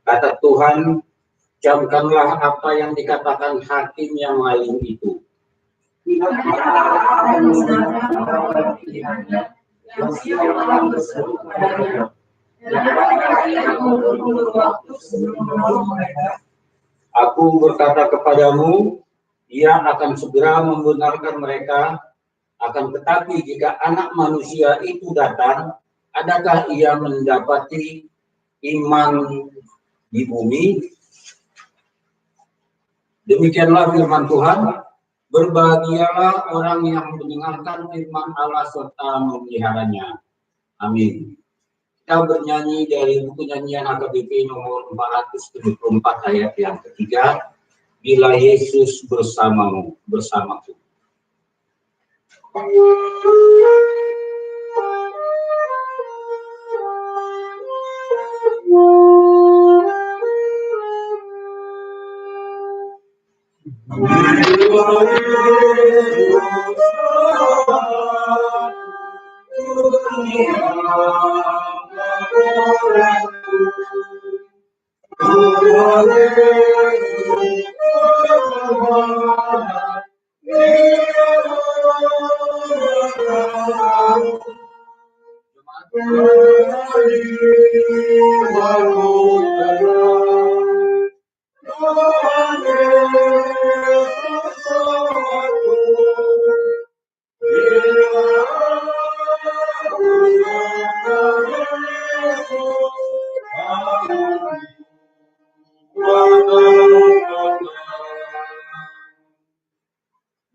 Kata Tuhan, camkanlah apa yang dikatakan hakim yang lain itu. Aku berkata kepadamu, Ia akan segera membenarkan mereka. Akan tetapi jika Anak Manusia itu datang, adakah Ia mendapati iman di bumi? Demikianlah firman Tuhan. Berbahagialah orang yang mendengarkan firman Allah serta memeliharanya. Amin. Kita bernyanyi dari buku nyanyian AKBP nomor 474 ayat yang ketiga. Bila Yesus bersamamu, bersamaku.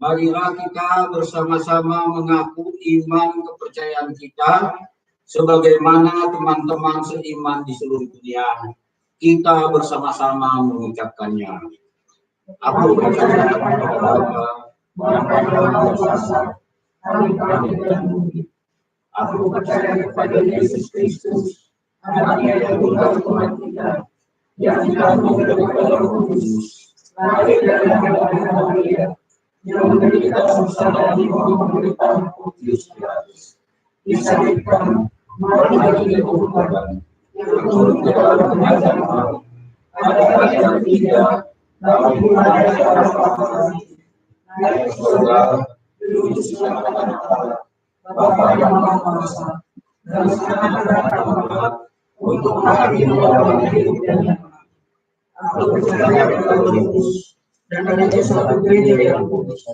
Marilah kita bersama-sama mengaku iman kepercayaan kita sebagaimana teman-teman seiman di seluruh dunia. Kita bersama-sama mengucapkannya. Aku percaya kepada Bapa, aku percaya kepada Yesus Kristus, Anaknya yang tunggal Tuhan kita, yang dikandung dari Roh Kudus, lahir dari Maria, yang menderita bersama di bawah pemerintahan Pontius Pilatus, disalibkan, mati di kuburan, turun ke dalam kerajaan Allah, pada hari yang ketiga, dalam bulan dari Allah, naik ke surga, duduk di sebelah kanan Allah, Bapa yang Maha Kuasa, dan sekarang akan datang untuk menghakimi orang yang hidup dan yang mati. Aku percaya kepada Yesus dan adanya suatu gereja yang kudus,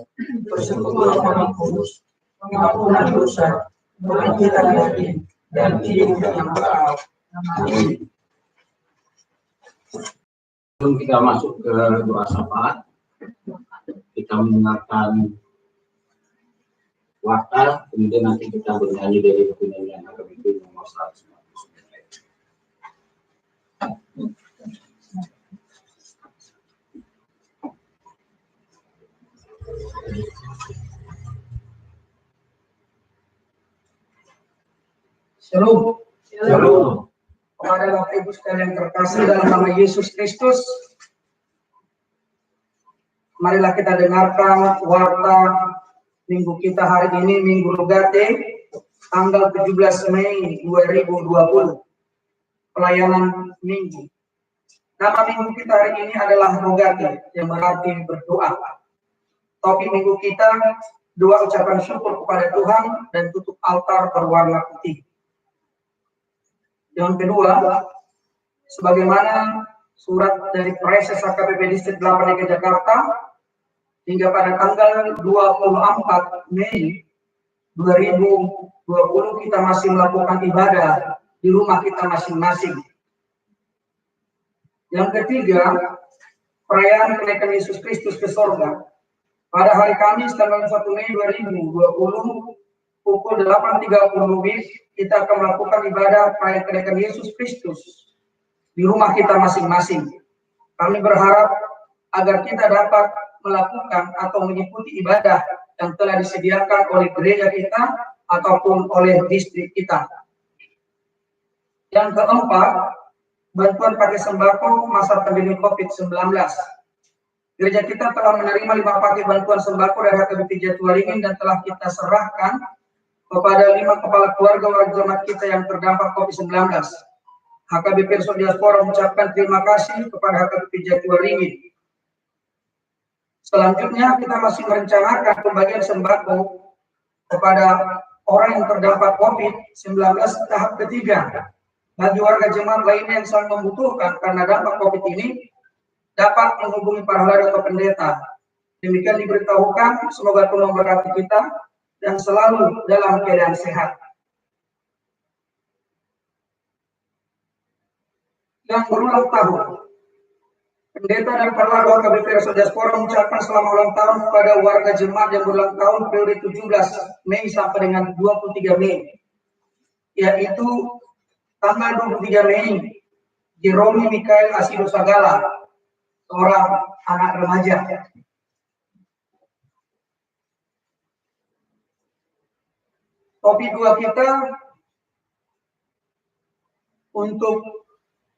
persekutuan orang kudus, pengampunan dosa, kebangkitan dari dan hidup yang kekal. Amin. Sebelum kita masuk ke doa syafaat, kita mendengarkan wakil, kemudian nanti kita bernyanyi dari buku nyanyian AKBP nomor 199. Shalom. Shalom. Kepada Bapak Ibu sekalian terkasih dalam nama Yesus Kristus, marilah kita dengarkan warta minggu kita hari ini, Minggu Rogate, tanggal 17 Mei 2020, pelayanan minggu. Nama minggu kita hari ini adalah Rogate, yang berarti berdoa. Topik minggu kita, doa ucapan syukur kepada Tuhan dan tutup altar berwarna putih. Yang kedua, sebagaimana surat dari Preses AKBP Distrik 8 DKI Jakarta, hingga pada tanggal 24 Mei 2020 kita masih melakukan ibadah di rumah kita masing-masing. Yang ketiga, perayaan kenaikan Yesus Kristus ke sorga. Pada hari Kamis tanggal 1 Mei 2020 pukul 8.30 WIB kita akan melakukan ibadah perayaan kenaikan Yesus Kristus di rumah kita masing-masing. Kami berharap agar kita dapat melakukan atau mengikuti ibadah yang telah disediakan oleh gereja kita ataupun oleh distrik kita. Yang keempat, bantuan paket sembako masa pandemi COVID-19. Gereja kita telah menerima 5 paket bantuan sembako dari HKBP Jatiwaringin dan telah kita serahkan kepada 5 kepala keluarga warga jemaat kita yang terdampak COVID-19. HKBP Resort Diaspora mengucapkan terima kasih kepada HKBP Jatiwaringin. Selanjutnya kita masih merencanakan pembagian sembako kepada orang yang terdampak COVID-19 tahap ketiga. Bagi warga jemaat lainnya yang sangat membutuhkan karena dampak COVID ini, dapat menghubungi para halal atau pendeta. Demikian diberitahukan, semoga Tuhan memberkati kita dan selalu dalam keadaan sehat. Yang berulang tahun, pendeta dan para HKBP Resort Diaspora mengucapkan selamat ulang tahun kepada warga jemaat yang berulang tahun periode 17 Mei sampai dengan 23 Mei, yaitu tanggal 23 Mei, Jeromi Mikael Asido Sagala, seorang anak remaja. Topik 2 kita untuk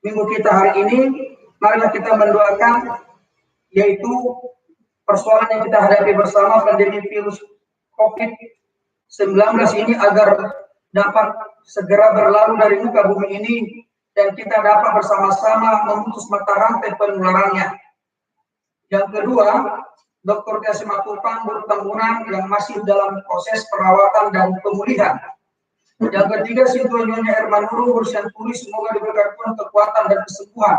minggu kita hari ini, marilah kita mendoakan, yaitu persoalan yang kita hadapi bersama, pandemi virus COVID-19 ini agar dapat segera berlalu dari muka bumi ini dan kita dapat bersama-sama memutus mata rantai penularannya. Yang kedua, Dr. Tia Simatupang Guru Tambunan yang masih dalam proses perawatan dan pemulihan. Yang ketiga, Sintua Nyonya Herman Nurul Bursian Puri, semoga diberikan kekuatan dan kesembuhan.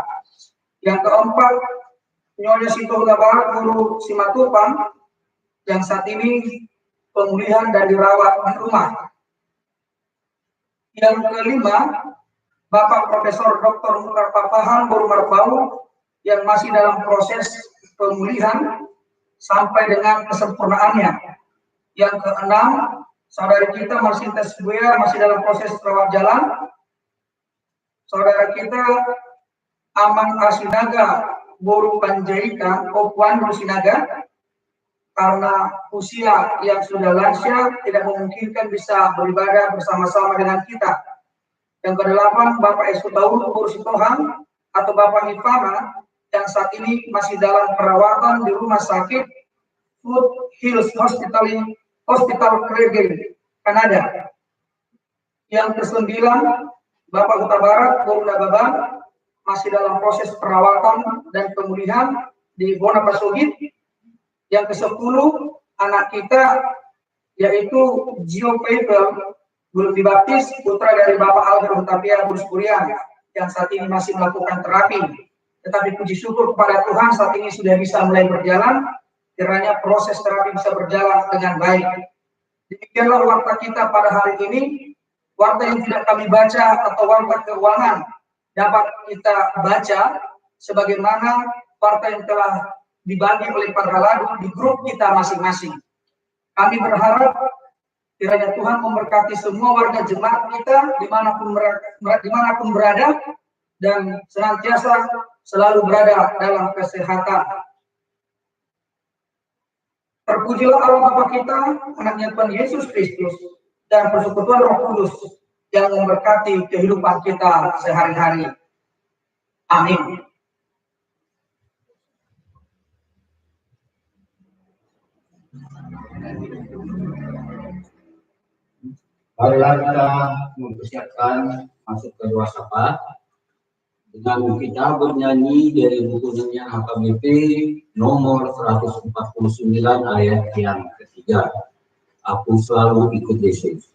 Yang keempat, Nyonya Sintua Huta Barat Guru Simatupang yang saat ini pemulihan dan dirawat di rumah. Yang kelima, Bapak Profesor Dr. Mukhtar Papahan Guru Marbau yang masih dalam proses pemulihan sampai dengan kesempurnaannya. Yang keenam, saudara kita Marsinta Sibuya masih dalam proses rawat jalan. Saudara kita Aman Asinaga Guru Panjaitan Okuan Guru Sinaga karena usia yang sudah lansia tidak memungkinkan bisa beribadah bersama-sama dengan kita. Yang kedelapan, Bapak Esutaun Guru Sitohang atau Bapak Nifana yang saat ini masih dalam perawatan di Rumah Sakit Food Hills Hospital Calgary, Kanada. Yang kesembilan, Bapak Huta Barat Guru Nababang masih dalam proses perawatan dan pemulihan di Bonapasogit. Yang kesepuluh, anak kita yaitu Gio Pavel Guru Dibaptis, putra dari Bapak Albert Hutapia Guru Kurian yang saat ini masih melakukan terapi. Tetapi puji syukur kepada Tuhan saat ini sudah bisa mulai berjalan, kiranya proses terapi bisa berjalan dengan baik. Demikianlah warta kita pada hari ini. Warta yang tidak kami baca atau warta keuangan dapat kita baca sebagaimana warta yang telah dibagi oleh para halal di grup kita masing-masing. Kami berharap kiranya Tuhan memberkati semua warga jemaat kita dimanapun berada dan senantiasa selalu berada dalam kesehatan. Terpujilah Allah Bapa kita, anaknya Tuhan Yesus Kristus, dan persekutuan Roh Kudus yang memberkati kehidupan kita sehari-hari. Amin. Marilah kita mempersiapkan masuk ke ruang sapa dengan kita bernyanyi dari buku nyanyian HKBP nomor 149 ayat yang ketiga. Aku selalu ikut Yesus.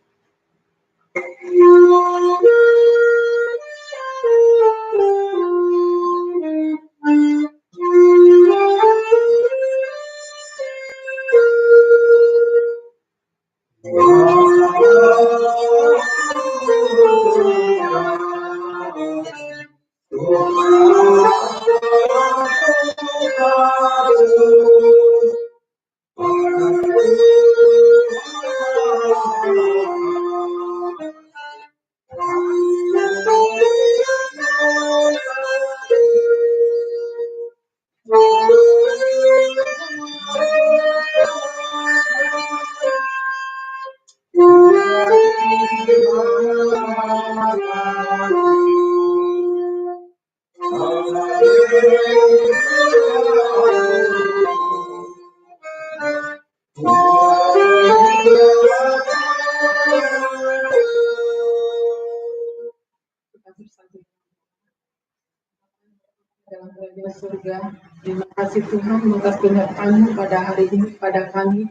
surga. Terima kasih Tuhan atas kehendak-Mu pada hari ini pada kami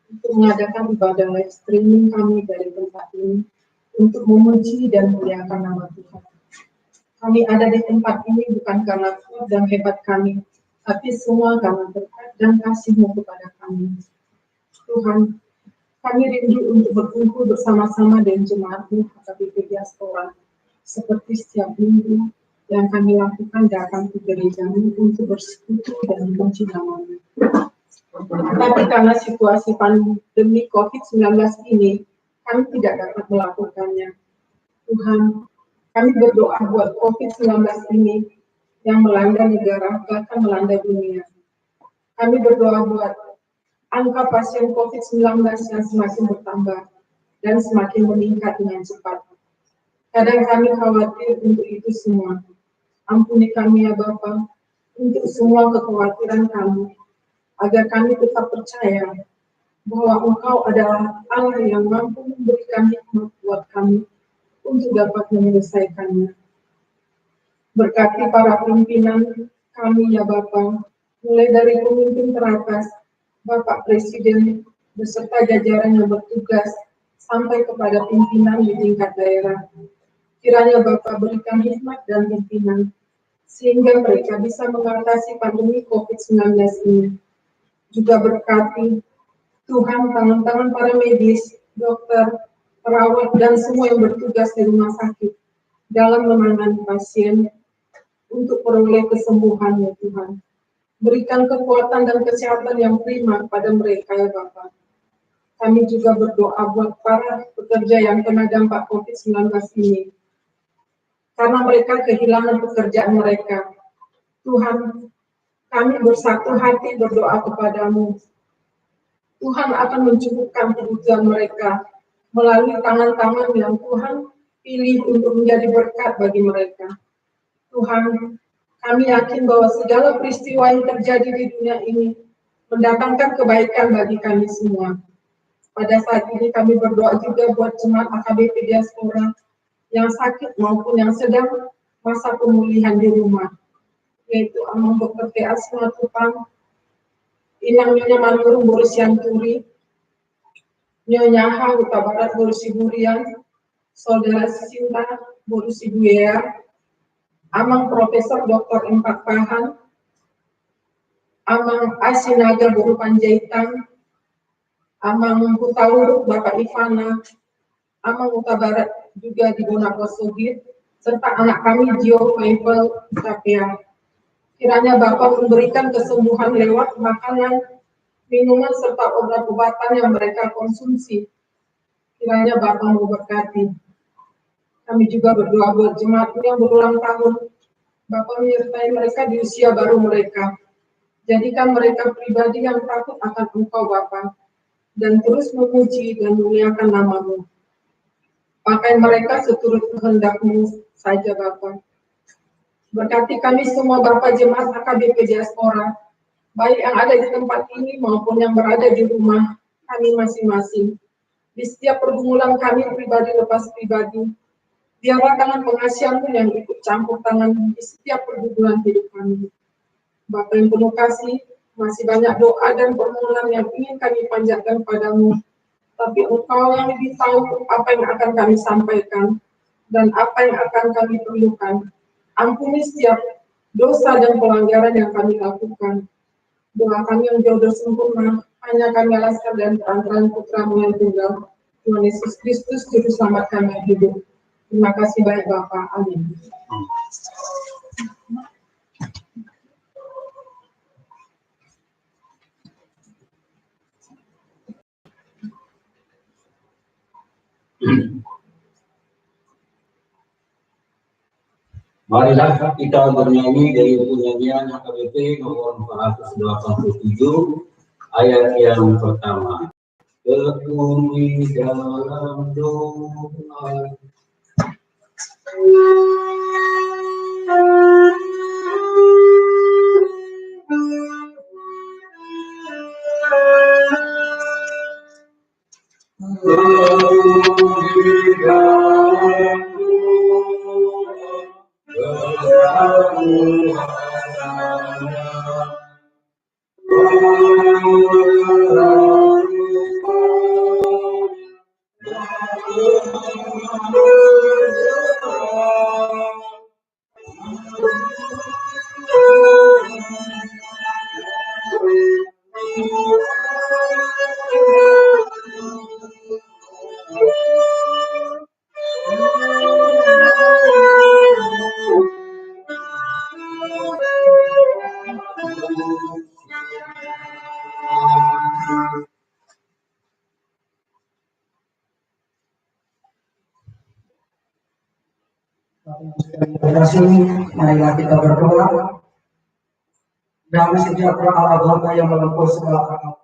untuk mengadakan ibadah live streaming kami dari tempat ini untuk memuji dan memuliakan nama Tuhan. Kami ada di tempat ini bukan karena kuat dan hebat kami, tapi semua karena berkat dan kasih-Mu kepada kami. Tuhan, kami rindu untuk berkumpul bersama-sama dengan jemaat-Mu HKBP Diaspora, seperti setiap minggu yang kami lakukan datang ke gereja-Mu untuk bersekutu dan memuji nama-Mu. Tapi karena situasi pandemi COVID-19 ini, kami tidak dapat melakukannya. Tuhan, kami berdoa buat COVID-19 ini yang melanda negara, bahkan melanda dunia. Kami berdoa buat angka pasien COVID-19 yang semakin bertambah dan semakin meningkat dengan cepat. Kadang kami khawatir untuk itu semua. Ampuni kami ya Bapa, untuk semua kekhawatiran kami, agar kami tetap percaya bahwa Engkau adalah Allah yang mampu memberikan hikmat buat kami untuk dapat menyelesaikannya. Berkati para pimpinan kami ya Bapa, mulai dari pemimpin teratas, Bapak Presiden, beserta jajaran yang bertugas, sampai kepada pimpinan di tingkat daerah. Kiranya Bapak berikan hikmat dan pimpinan, sehingga mereka bisa mengatasi pandemi COVID-19 ini. Juga berkati Tuhan tangan-tangan para medis, dokter, perawat, dan semua yang bertugas di rumah sakit dalam menangani pasien untuk peroleh kesembuhan ya Tuhan. Berikan kekuatan dan kesehatan yang prima kepada mereka ya Bapak. Kami juga berdoa buat para pekerja yang kena dampak COVID-19 ini. Karena mereka kehilangan pekerjaan mereka. Tuhan, kami bersatu hati berdoa kepadamu. Tuhan akan mencukupkan kebutuhan mereka melalui tangan-tangan yang Tuhan pilih untuk menjadi berkat bagi mereka. Tuhan, kami yakin bahwa segala peristiwa yang terjadi di dunia ini mendatangkan kebaikan bagi kami semua. Pada saat ini kami berdoa juga buat jemaat HKBP Diaspora yang sakit maupun yang sedang masa pemulihan di rumah, yaitu Amang Dr. T.A. Simatupang, Inang Nyonya Manurung Boris Yanturi, Nyonya Ha Huta Barat Boris Iburian, Saudara Sinta Boris Ibuya, Amang Profesor Dr. Empat Pahan, Amang Asinaga Boru Panjaitan, Amang Huta Luruk Bapak Ivana, Amang Huta Barat juga di Bonaposogit, serta anak kami Gio Faifel Tapia. Kiranya Bapak memberikan kesembuhan lewat makanan, minuman, serta obat-obatan yang mereka konsumsi. Kiranya Bapak memberkati. Kami juga berdoa buat jemaat yang berulang tahun. Bapak menyertai mereka di usia baru mereka. Jadikan mereka pribadi yang takut akan Engkau Bapa, dan terus memuji dan memuliakan nama-Mu. Pakai mereka seturut kehendak-Mu saja Bapa. Berkati kami semua Bapak jemaat HKBP Diaspora, baik yang ada di tempat ini maupun yang berada di rumah kami masing-masing. Di setiap pergumulan kami pribadi lepas pribadi, biarlah tangan pengasihan-Mu yang ikut campur tangan di setiap pergumulan hidup kami. Bapa yang penuh kasih, masih banyak doa dan permohonan yang ingin kami panjatkan padamu. Tapi Engkau yang lebih tahu apa yang akan kami sampaikan dan apa yang akan kami perlukan. Ampuni setiap dosa dan pelanggaran yang kami lakukan. Doa kami yang jauh sempurna, hanya kami alaskan dan perantaraan Putra-Mu yang tunggal, Tuhan Yesus Kristus, Juru Selamat kami yang hidup. Terima kasih banyak Bapak. Amin. Marilah kita bernyanyi dari nyanyian HKBP nomor 487 ayat yang pertama. Tekuni dalam doa. Terima kasih, marilah kita berdoa. Damai sejahtera Allah Bapa yang melampaui segala akal,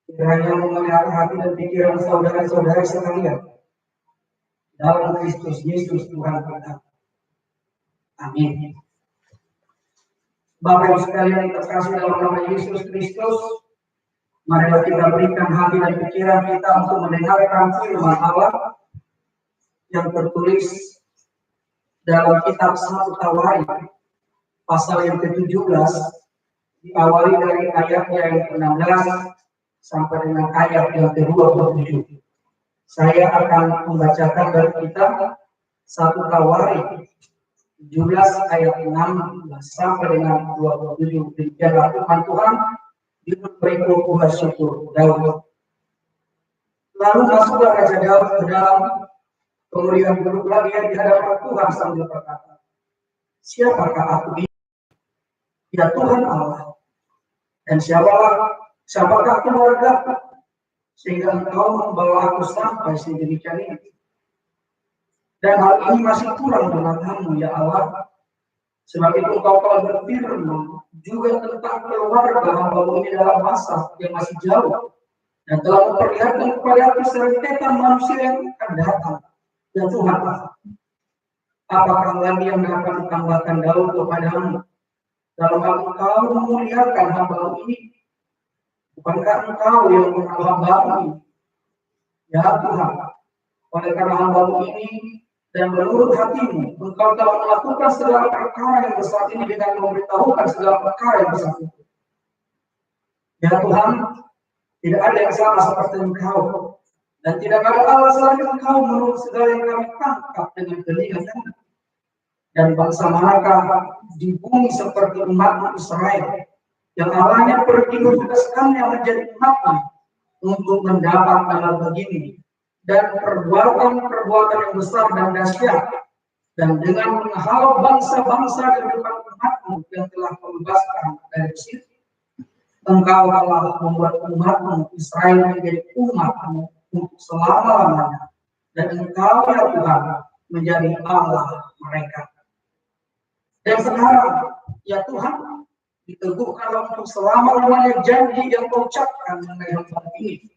kiranya memelihara hati dan pikiran saudara-saudari sekalian dalam Kristus Yesus Tuhan kita. Amin. Bapak Ibu sekalian yang terkasih dalam nama Yesus Kristus, marilah kita berikan hati dan pikiran kita untuk mendengarkan firman Allah yang tertulis dalam kitab 1 Tawarikh pasal yang ke-17, diawali dari ayatnya yang ke-16 sampai dengan ayat yang ke-27. Saya akan membacakan dari kitab 1 Tawarikh 17 ayat 16 sampai dengan 27. Demikianlah firman Tuhan di berikut Tuhan syukur Daud. Lalu masuklah Raja Daud ke dalam, kemudian duduklah dia di hadapan Tuhan sambil berkata, siapakah aku ini, ya Tuhan Allah, dan siapakah keluarga, sehingga Engkau membawa aku sampai sedemikian ini. Dan hal ini masih kurang denganmu, ya Allah. Sebab itu Engkau telah berfirman juga tentang keluarga hamba-Mu ini dalam masa yang masih jauh, dan telah memperlihatkan kepada aku serentetan manusia yang akan datang. Ya Tuhan, apakah lagi yang akan ditambahkan Daud kepadamu dalam hal Engkau memuliakan hamba-Mu ini? Bukankah Engkau yang mengenal hamba-Mu ini? Ya Tuhan, oleh karena hamba-Mu ini dan menurut hatimu, Engkau telah melakukan segala perkara yang besar ini dengan memberitahukan segala perkara yang besar itu. Ya Tuhan, tidak ada yang sama seperti Engkau, dan tidak ada Allah selain Engkau menurut segala yang kami tangkap dengan telinga kami. Dan bangsa manakah di bumi seperti umat Israel, yang Allahnya pergi menugaskannya menjadi umatnya untuk mendapat amal begini, dan perbuatan-perbuatan yang besar dan dahsyat, dan dengan menghalau bangsa-bangsa di depan umat-Mu yang telah membebaskan dari Mesir. Engkau telah membuat umat-Mu Israel menjadi umat-Mu untuk selama-lamanya, dan Engkau ya Tuhan menjadi Allah mereka. Dan sekarang ya Tuhan, diteguhkanlah untuk selama-lamanya janji yang Kau ucapkan mengenai hamba ini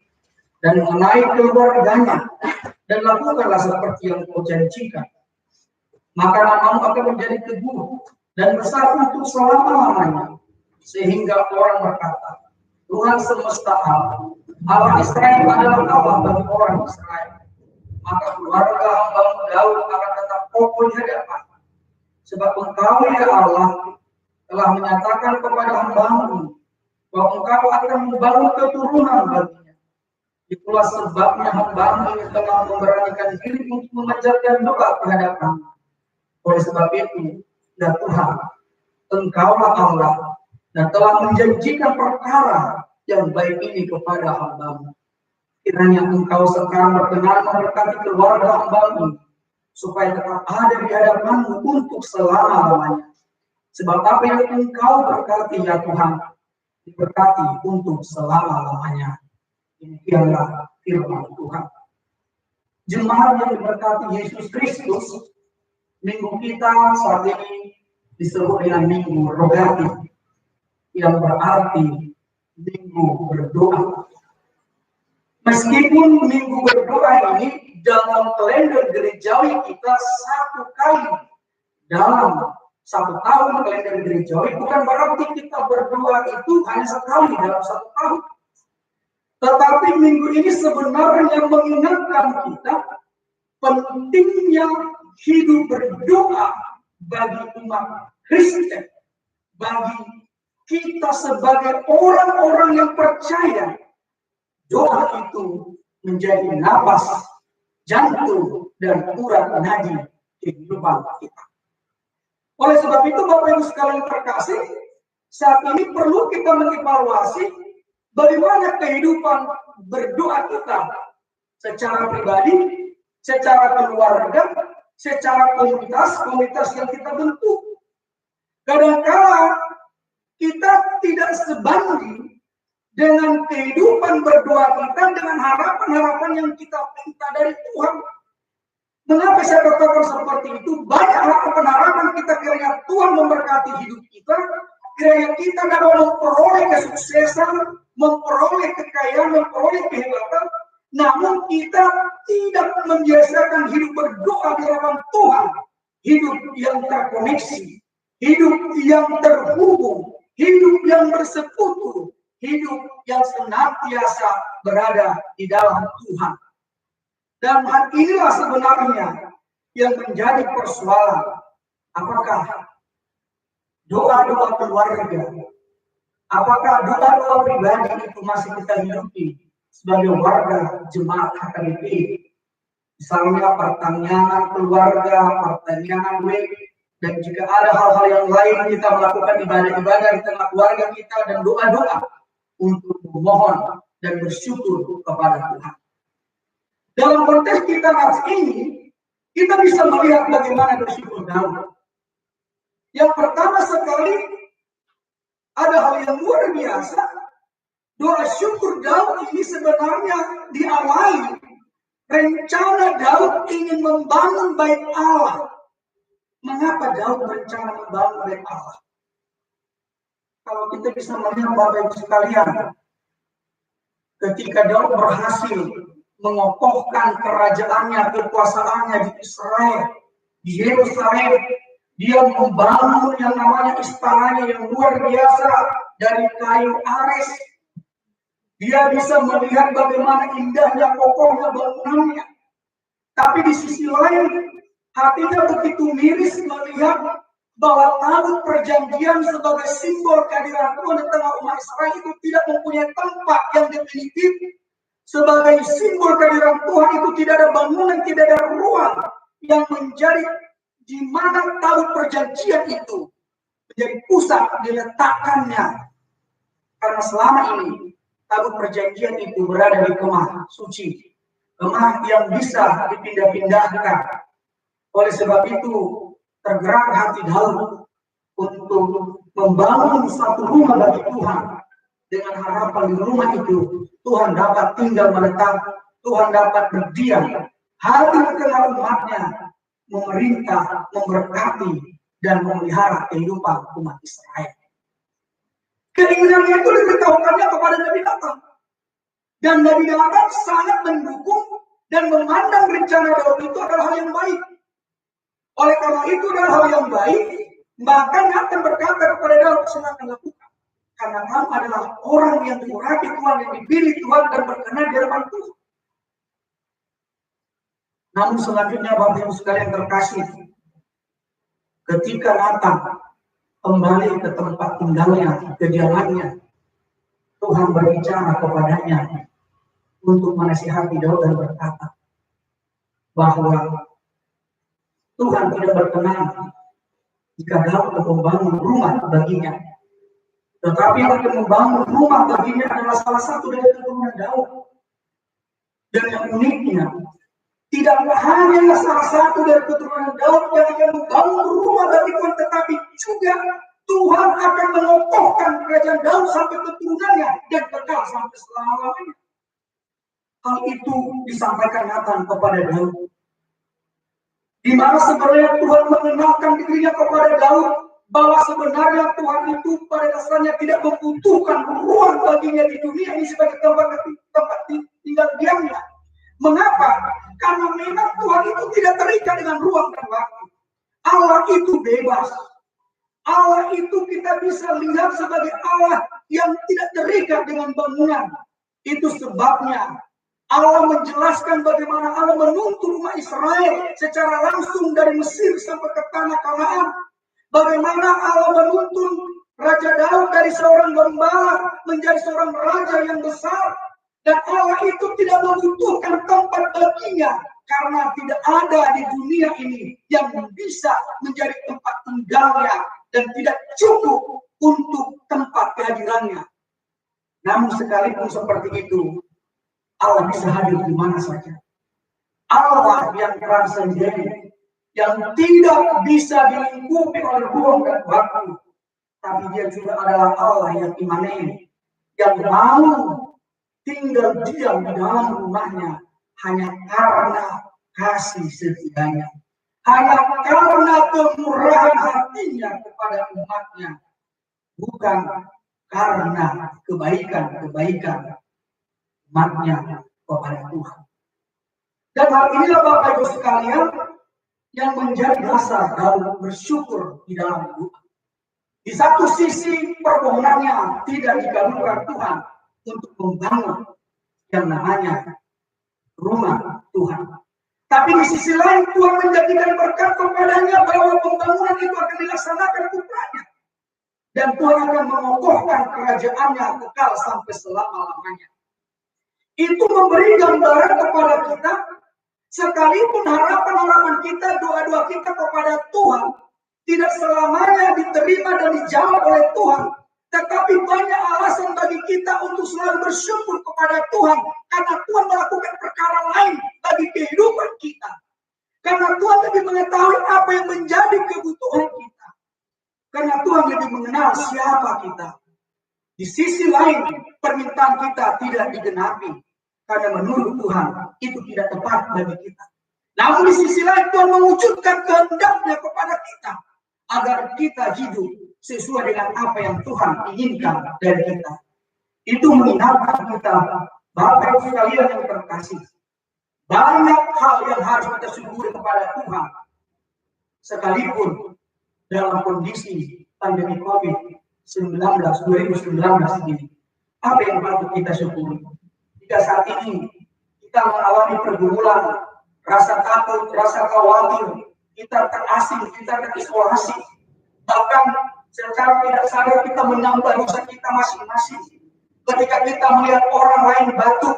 dan mengenai keluarganya, dan lakukanlah seperti yang Kau janjikan. Maka nama-Mu akan menjadi teguh dan besar untuk selama-lamanya, sehingga orang berkata, Tuhan semesta alam, Allah Israel adalah Allah bagi orang Israel. Maka keluarga hamba-Mu Daud akan tetap kokoh di hadapan. Sebab Engkau ya Allah telah menyatakan kepada hamba-Mu bahwa Engkau akan membangun keturunan baginya. Itulah sebabnya hamba-Mu ini telah memberanikan diri untuk memanjatkan doa kehadapan-Mu. Oleh sebab itu, ya Tuhan, Engkaulah Allah dan telah menjanjikan perkara yang baik ini kepada hamba-Mu. Kiranya Engkau sekarang berkenan memberkati keluarga hamba-Mu, supaya tetap ada di hadapan-Mu untuk selama-lamanya. Sebab apa yang Engkau berkati ya Tuhan, diberkati untuk selama-lamanya. Demikianlah firman Tuhan. Jemaat yang diberkati Yesus Kristus, minggu kita saat ini disebut dengan minggu rogatif, yang berarti minggu berdoa. Meskipun minggu berdoa ini dalam kalender gerejawi kita satu kali dalam satu tahun kalender gerejawi, bukan berarti kita berdoa itu hanya sekali dalam satu tahun. Tetapi minggu ini sebenarnya mengingatkan kita pentingnya hidup berdoa bagi umat Kristen, bagi kita sebagai orang-orang yang percaya. Doa itu menjadi napas, jantung, dan urat nadi kehidupan kita. Oleh sebab itu, Bapak Ibu sekalian terkasih, saat ini perlu kita mengevaluasi bagaimana kehidupan berdoa kita secara pribadi, secara keluarga, secara komunitas yang kita bentuk. Kadang-kala kita tidak sebanding dengan kehidupan berdoa kita dengan harapan-harapan yang kita minta dari Tuhan. Mengapa saya katakan seperti itu? Banyak harapan kita kiranya Tuhan memberkati hidup kita, kiranya kita dapat memperoleh kesuksesan, memperoleh kekayaan, memperoleh kehebatan, namun kita tidak membiasakan hidup berdoa di hadapan Tuhan, hidup yang terkoneksi, hidup yang terhubung, hidup yang bersekutu, hidup yang senantiasa berada di dalam Tuhan. Dan hal inilah sebenarnya yang menjadi persoalan. Apakah doa-doa keluarga, apakah doa-doa pribadi itu masih kita hidupi sebagai warga jemaat HKBP? Misalnya pertanyaan keluarga, pertanyaan WIB, dan jika ada hal-hal yang lain kita melakukan ibadah-ibadah di tengah keluarga kita dan doa-doa untuk memohon dan bersyukur kepada Tuhan. Dalam konteks kita hari ini, kita bisa melihat bagaimana bersyukur Daud. Yang pertama sekali, ada hal yang luar biasa. Doa syukur Daud ini sebenarnya diawali rencana Daud ingin membangun bait Allah. Mengapa Daud berencana membangun bait Allah? Kalau kita bisa melihat Bapak Ibu sekalian, ketika Daud berhasil mengokohkan kerajaannya, kekuasaannya di Israel, di Yerusalem, dia membangun yang namanya istananya yang luar biasa dari kayu ares. Dia bisa melihat bagaimana indahnya kokohnya bangunannya. Tapi di sisi lain, hatinya begitu miris melihat bahwa tabut perjanjian sebagai simbol kehadiran Tuhan di tengah umat Israel itu tidak mempunyai tempat yang definitif. Sebagai simbol kehadiran Tuhan itu tidak ada bangunan, tidak ada ruang yang menjadi di mana tabut perjanjian itu menjadi pusat diletakkannya. Karena selama ini tabut perjanjian itu berada di kemah suci, kemah yang bisa dipindah-pindahkan. Oleh sebab itu tergerak hati Daud untuk membangun satu rumah bagi Tuhan, dengan harapan di rumah itu Tuhan dapat tinggal menetap, Tuhan dapat berdiam, hadir di tengah umatnya, memerintah, memberkati, dan memelihara kehidupan umat Israel. Keinginannya itu diberitahukannya kepada Nabi Nathan. Dan Nabi Nathan sangat mendukung dan memandang rencana Daud itu adalah hal yang baik. Oleh karena itu adalah hal yang baik, maka Nathan berkata kepada Daud, silakan lakukan. Karena kamu adalah orang yang diurapi Tuhan, yang dipilih Tuhan dan berkenan di hadapan Tuhan. Namun selanjutnya Bapak Ibu sekalian terkasih, ketika Nathan kembali ke tempat tinggalnya, kediamannya, Tuhan berbicara kepadanya untuk menasihati Daud dan berkata bahwa Tuhan tidak berkenan jika Daud membangun rumah baginya. Tetapi yang akan membangun rumah baginya adalah salah satu dari keturunan Daud. Dan yang uniknya, tidak hanya salah satu dari keturunan Daud yang akan membangun rumah bagi Tuhan, tetapi juga Tuhan akan mengokohkan kerajaan Daud sampai keturunannya dan kekal sampai selama-lamanya. Hal itu disampaikan Nathan kepada Daud. Di mana sebenarnya Tuhan mengenalkan dirinya kepada Daud bahwa sebenarnya Tuhan itu pada dasarnya tidak membutuhkan ruang baginya di dunia ini sebagai tempat tinggal diamnya. Mengapa? Karena memang Tuhan itu tidak terikat dengan ruang dan waktu. Allah itu bebas. Allah itu kita bisa lihat sebagai Allah yang tidak terikat dengan bangunan. Itu sebabnya Allah menjelaskan bagaimana Allah menuntun umat Israel secara langsung dari Mesir sampai ke tanah Kanaan. Bagaimana Allah menuntun Raja Daud dari seorang gembala menjadi seorang raja yang besar. Dan Allah itu tidak membutuhkan tempat baginya. Karena tidak ada di dunia ini yang bisa menjadi tempat tinggalnya. Dan tidak cukup untuk tempat kehadirannya. Namun sekalipun seperti itu, Allah bisa hadir di mana saja. Allah yang transenden, yang tidak bisa dilingkupi oleh ruang dan waktu, tapi dia juga adalah Allah yang imanen, yang mau tinggal diam di dalam rumahnya hanya karena kasih setianya, hanya karena kemurahan hatinya kepada umatnya, bukan karena kebaikan umatnya kepada Tuhan. Dan hal inilah Bapak Ibu sekalian yang menjadi dasar dalam bersyukur di dalam doa. Di satu sisi permohonannya tidak dikabulkan Tuhan untuk membangun yang namanya rumah Tuhan. Tapi di sisi lain Tuhan menjadikan berkat kepadanya bahwa pembangunan itu akan dilaksanakan putranya. Dan Tuhan akan mengokohkan kerajaannya kekal sampai selama-lamanya. Itu memberi gambaran kepada kita, sekalipun harapan-harapan kita, doa-doa kita kepada Tuhan tidak selamanya diterima dan dijawab oleh Tuhan. Tetapi banyak alasan bagi kita untuk selalu bersyukur kepada Tuhan. Karena Tuhan melakukan perkara lain bagi kehidupan kita. Karena Tuhan lebih mengetahui apa yang menjadi kebutuhan kita. Karena Tuhan lebih mengenal siapa kita. Di sisi lain, permintaan kita tidak digenapi. Karena menurut Tuhan, itu tidak tepat bagi kita. Namun di sisi lain, Tuhan mewujudkan kehendaknya kepada kita. Agar kita hidup sesuai dengan apa yang Tuhan inginkan dari kita. Itu mengingatkan kita, Bapak Ibu sekalian yang terkasih, banyak hal yang harus kita syukuri kepada Tuhan. Sekalipun dalam kondisi pandemi COVID-19 2019 ini, apa yang patut kita syukuri? Jika saat ini kita mengalami pergumulan, rasa takut, rasa khawatir, kita terasing, kita terisolasi, bahkan secara tidak sadar kita menambah dosa kita masing-masing. Ketika kita melihat orang lain batuk,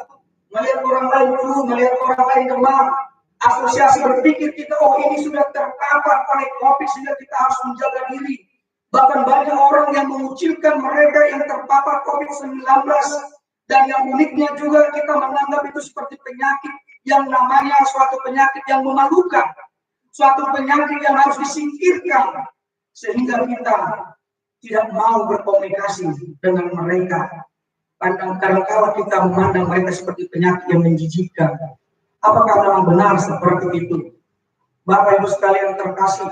melihat orang lain flu, melihat orang lain demam, asosiasi berpikir kita, oh ini sudah terpapar oleh COVID sehingga kita harus menjaga diri. Bahkan banyak orang yang mengucilkan mereka yang terpapar COVID-19, dan yang uniknya juga kita menganggap itu seperti penyakit yang namanya suatu penyakit yang memalukan. Suatu penyakit yang harus disingkirkan. Sehingga kita tidak mau berkomunikasi dengan mereka. Kadang-kadang kita memandang mereka seperti penyakit yang menjijikkan. Apakah memang benar seperti itu? Bapak Ibu sekalian terkasih.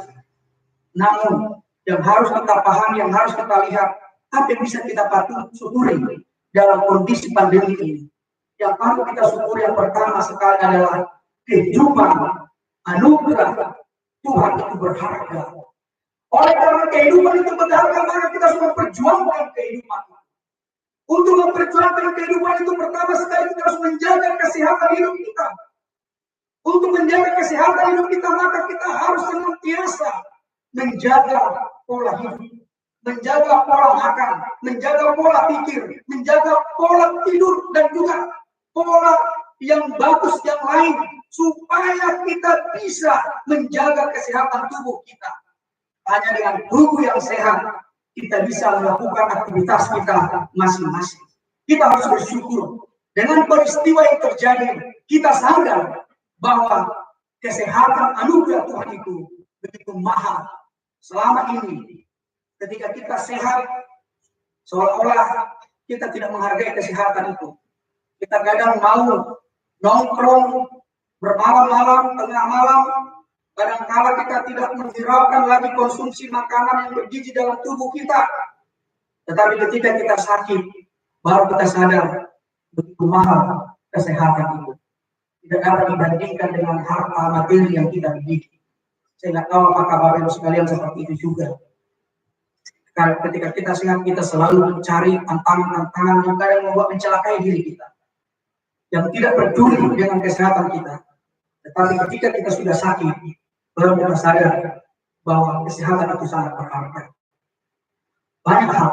Namun yang harus kita pahami, yang harus kita lihat, apa yang bisa kita patut syukuri dalam kondisi pandemi ini. Yang patut kita syukuri yang pertama sekali adalah kehidupan, anugerah Tuhan itu berharga. Oleh karena kehidupan itu berharga, maka kita harus memperjuangkan kehidupan. Untuk memperjuangkan kehidupan itu pertama sekali kita harus menjaga kesehatan hidup kita. Untuk menjaga kesehatan hidup kita, maka kita harus senantiasa menjaga pola hidup, menjaga pola makan, menjaga pola pikir, menjaga pola tidur, dan juga pola yang bagus yang lain, supaya kita bisa menjaga kesehatan tubuh kita. Hanya dengan tubuh yang sehat, kita bisa melakukan aktivitas kita masing-masing. Kita harus bersyukur. Dengan peristiwa yang terjadi, kita sadar bahwa kesehatan anugerah Tuhan itu begitu mahal. Selama ini, ketika kita sehat, seolah-olah kita tidak menghargai kesehatan itu. Kita kadang mau nongkrong bermalam-malam, tengah malam, kadang-kala kita tidak menghiraukan lagi konsumsi makanan yang bergizi dalam tubuh kita. Tetapi ketika kita sakit, baru kita sadar begitu mahal kesehatan itu. Tidak dapat dibandingkan dengan harta materi yang kita miliki. Saya nggak tahu apakah Bapak Ibu sekalian seperti itu juga. Ketika kita sehat, kita selalu mencari tantangan-tantangan yang kadang membuat mencelakai diri kita, yang tidak peduli dengan kesehatan kita. Tetapi ketika kita sudah sakit, baru kita sadar bahwa kesehatan itu sangat berharga. Banyak hal.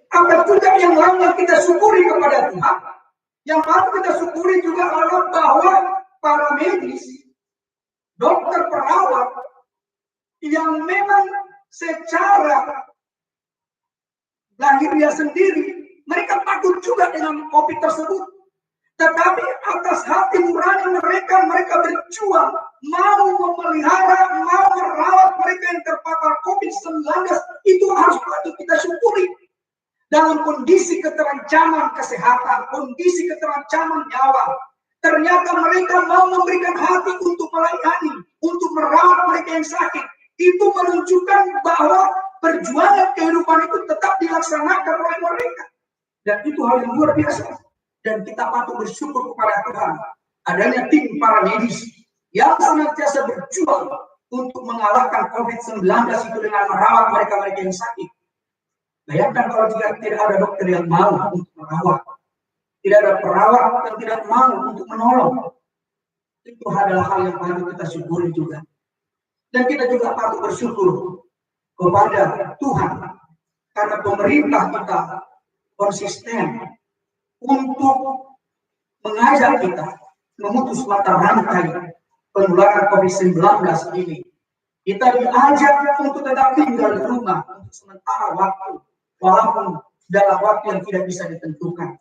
Apa juga yang lain yang kita syukuri kepada Tuhan? Yang patut kita syukuri juga adalah bahwa para medis, dokter, perawat yang memang secara lahiriah sendiri, mereka takut juga dengan COVID tersebut. Tetapi atas hati nurani mereka berjuang, mau memelihara, mau merawat mereka yang terpapar COVID-19, itu harus patut kita syukuri. Dalam kondisi keterancaman kesehatan, kondisi keterancaman nyawa, ternyata ternyata mereka mau memberikan hati untuk melayani, untuk merawat mereka yang sakit. Itu menunjukkan bahwa perjuangan kehidupan itu tetap dilaksanakan oleh mereka. Dan itu hal yang luar biasa. Dan kita patut bersyukur kepada Tuhan. Adanya tim para medis yang senantiasa berjuang untuk mengalahkan COVID-19 itu dengan merawat mereka-mereka yang sakit. Bayangkan kalau tidak ada dokter yang mau untuk merawat. Tidak ada perawat yang tidak mau untuk menolong. Itu adalah hal yang patut kita syukuri juga. Dan kita juga patut bersyukur kepada Tuhan. Karena pemerintah kita konsisten untuk mengajak kita memutus mata rantai penularan COVID-19 ini. Kita diajak untuk tetap tinggal di rumah untuk sementara waktu. Walaupun dalam waktu yang tidak bisa ditentukan.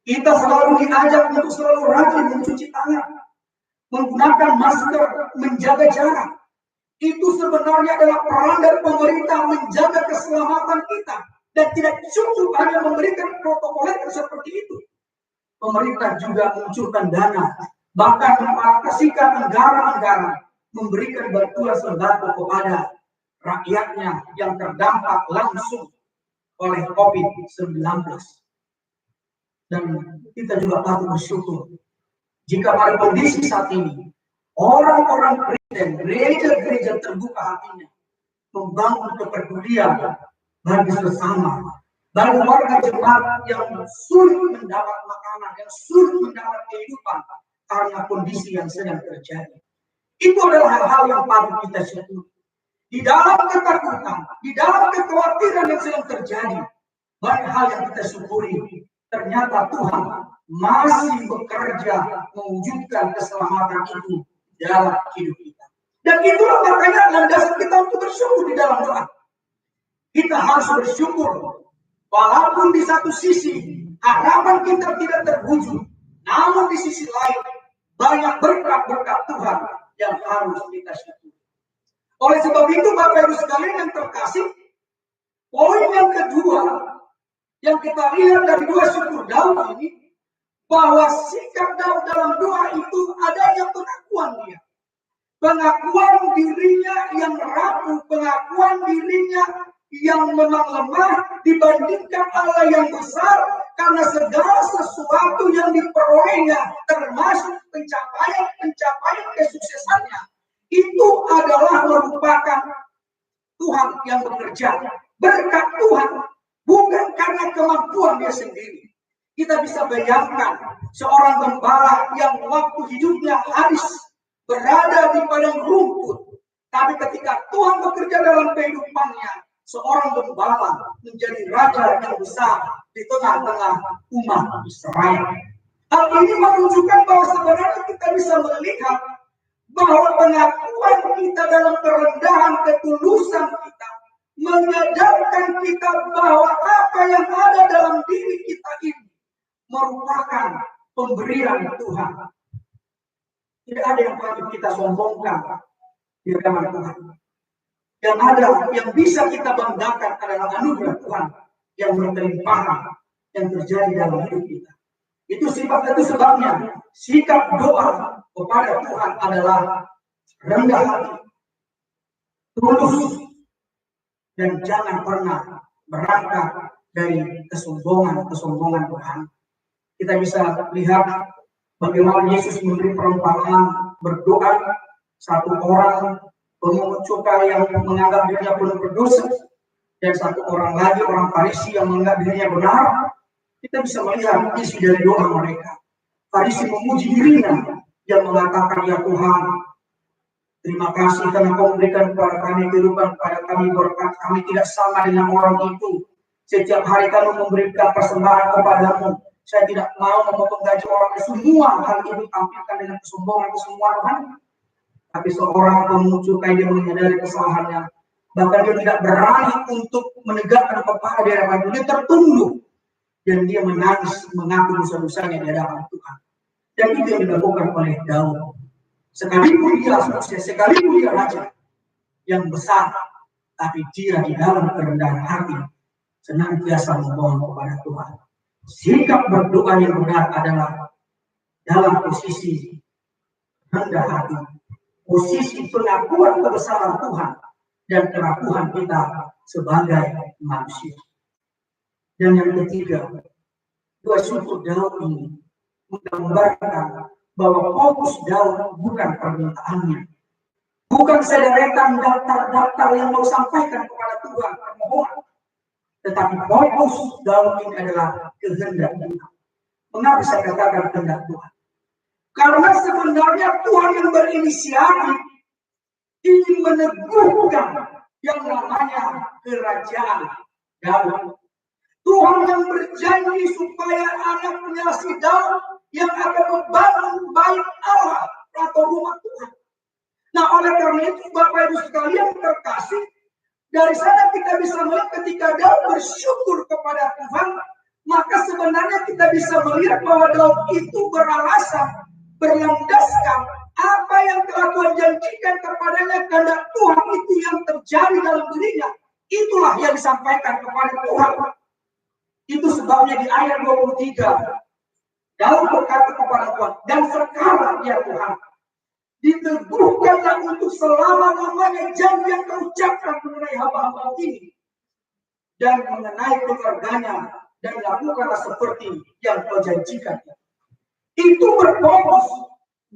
Kita selalu diajak untuk selalu rajin mencuci tangan, menggunakan masker, menjaga jarak. Itu sebenarnya adalah peran dari pemerintah menjaga keselamatan kita. Dan tidak cukup hanya memberikan protokol seperti itu. Pemerintah juga mengucurkan dana, bahkan mengalokasikan anggaran-anggaran, memberikan bantuan sembako kepada rakyatnya yang terdampak langsung oleh COVID-19. Dan kita juga patut bersyukur jika pada kondisi saat ini orang-orang Kristen, gereja-gereja terbuka hatinya membangun kepedulian bagi sesama, bagi warga jemaat yang sulit mendapat makanan, yang sulit mendapat kehidupan karena kondisi yang sedang terjadi. Itu adalah hal-hal yang patut kita syukuri. Di dalam ketakutan, di dalam kekhawatiran yang sedang terjadi, banyak hal yang kita syukuri. Ternyata Tuhan masih bekerja mewujudkan keselamatan itu dalam hidup kita. Dan itulah makanya landasan kita untuk bersyukur di dalam doa. Kita harus bersyukur, walaupun di satu sisi harapan kita tidak terwujud, namun di sisi lain banyak berkat-berkat Tuhan yang harus kita syukuri. Oleh sebab itu, Bapak Ibu sekalian yang terkasih, poin yang kedua yang kita lihat dari doa syukur Daud ini, bahwa sikap Daud dalam doa itu adanya pengakuan dia. Pengakuan dirinya yang rapuh, pengakuan dirinya yang memang lemah dibandingkan Allah yang besar, karena segala sesuatu yang diperolehnya, termasuk pencapaian kesuksesannya, itu adalah merupakan Tuhan yang bekerja, berkat Tuhan, bukan karena kemampuan dia sendiri. Kita bisa bayangkan seorang gembala yang waktu hidupnya habis berada di padang rumput, tapi ketika Tuhan bekerja dalam kehidupannya, seorang gembala menjadi raja yang besar di tengah-tengah umat Israel. Hal ini menunjukkan bahwa sebenarnya kita bisa melihat bahwa pengakuan kita dalam kerendahan ketulusan kita menyadarkan kita bahwa apa yang ada dalam diri kita ini merupakan pemberian Tuhan. Tidak ada yang patut kita sombongkan di hadapan Tuhan. Yang ada, yang bisa kita banggakan adalah anugerah Tuhan yang berlimpah yang terjadi dalam hidup kita. Itu sebabnya sikap doa kepada Tuhan adalah rendah hati, tulus, dan jangan pernah berangkat dari kesombongan Tuhan. Kita bisa lihat bagaimana Yesus memberi perumpamaan berdoa. Satu orang pemungut cukai yang menganggap dirinya penuh berdosa, dan satu orang lagi, orang Farisi yang menganggap dirinya benar. Kita bisa melihat isi dari doa mereka. Farisi memuji dirinya, yang mengatakan, ya Tuhan, terima kasih karena Kau memberikan kepada kami kehidupan, kepada kami berkat. Kami tidak sama dengan orang itu. Setiap hari kami memberikan persembahan kepadamu. Saya tidak mau memotong gaji orang. Semua hal itu tampilkan dengan kesombongan semua Tuhan. Tapi seorang pemungut cukai, dia menyadari kesalahannya. Bahkan dia tidak berani untuk menegakkan kepala di hadapan Tuhan. Dia tertunduk. Dan dia menangis, mengaku dosa-dosanya di hadapan Tuhan. Dan itu yang dilakukan oleh Daud. Sekalipun dia sukses, sekalipun dia raja yang besar, tapi dia di dalam kerendahan hati senantiasa memohon kepada Tuhan. Sikap berdoa yang benar adalah dalam posisi rendah hati, posisi pengakuan kebesaran Tuhan dan kerapuhan kita sebagai manusia. Dan yang ketiga, doa syukur Daud ini menggambarkan bahwa fokus Daud bukan permintaannya, bukan sederetan daftar-daftar yang mau sampaikan kepada Tuhan permohonan, tetapi fokus Daud ini adalah kehendak Tuhan. Mengapa saya katakan kehendak Tuhan? Karena sebenarnya Tuhan yang berinisiatif ingin meneguhkan yang namanya kerajaan Daud. Tuhan yang berjanji supaya anaknya si Daud yang akan membangun bait Allah atau rumah Tuhan. Nah, oleh karena itu Bapak Ibu sekalian terkasih, dari sana kita bisa melihat ketika Daud bersyukur kepada Tuhan, maka sebenarnya kita bisa melihat bahwa Daud itu beralasan, berlandaskan apa yang telah Tuhan janjikan kepadanya, karena Tuhan itu yang terjadi dalam dirinya. Itulah yang disampaikan kepada Tuhan. Itu sebabnya di ayat 23 Daud berkata kepada Tuhan, dan sekarang ya Tuhan, diteguhkanlah untuk selama-lamanya janji yang kau ucapkan mengenai hamba-hamba ini dan mengenai keluarganya, dan lakukanlah seperti yang kau janjikan. Itu berfokus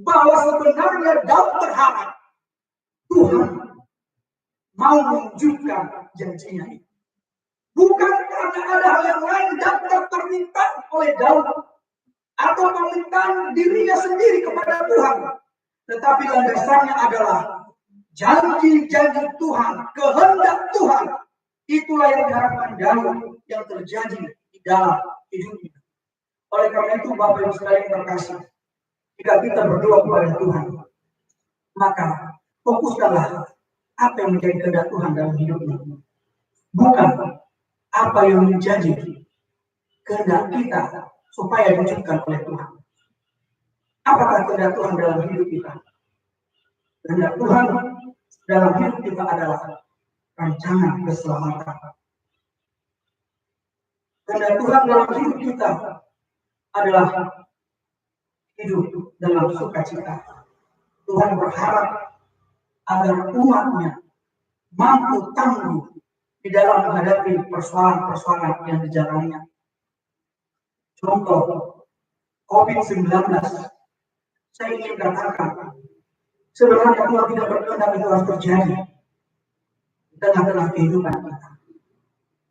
bahwa sebenarnya Daud berharap Tuhan mau menunjukkan janjinya itu. Bukan karena ada hal yang lain daftar permintaan oleh Daud atau permintaan dirinya sendiri kepada Tuhan, tetapi landasannya adalah janji-janji Tuhan, kehendak Tuhan. Itulah yang diharapkan Daud yang terjadi di dalam hidupnya. Oleh karena itu Bapak Ibu sekalian terkasih, jika kita berdoa kepada Tuhan, maka fokuskanlah apa yang menjadi kehendak Tuhan dalam hidupnya, bukan apa yang menjadi kehendak kita supaya diwujudkan oleh Tuhan. Apakah kehendak Tuhan dalam hidup kita? Kehendak Tuhan dalam hidup kita adalah rancangan keselamatan. Kehendak Tuhan dalam hidup kita adalah hidup dalam sukacita. Tuhan berharap agar umatnya mampu tangguh di dalam menghadapi persoalan-persoalan yang dijalaninya. Contoh COVID-19, saya ingin katakan, sebenarnya Tuhan tidak berkehendak itu harus terjadi di tengah-tengah kehidupan kita.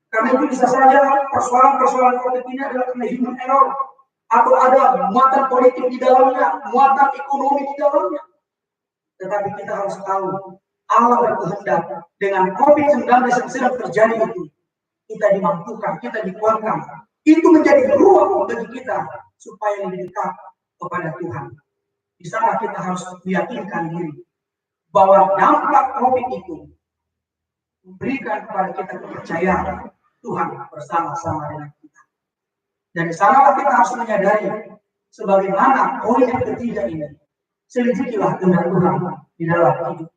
Karena itu bisa saja persoalan-persoalan COVID ini adalah karena human error, atau ada muatan politik di dalamnya, muatan ekonomi di dalamnya. Tetapi kita harus tahu, Allah berkehendak dengan COVID-19 yang sedang terjadi itu, kita dimampukan, kita dikuatkan. Itu menjadi ruang bagi kita supaya lebih dekat kepada Tuhan. Di sana kita harus meyakinkan diri bahwa dampak COVID itu memberikan kepada kita kepercayaan Tuhan bersama-sama dengan kita. Dan di sanalah kita harus menyadari sebagaimana poin yang ketiga ini, selidikilah kehendak Tuhan di dalam hidup.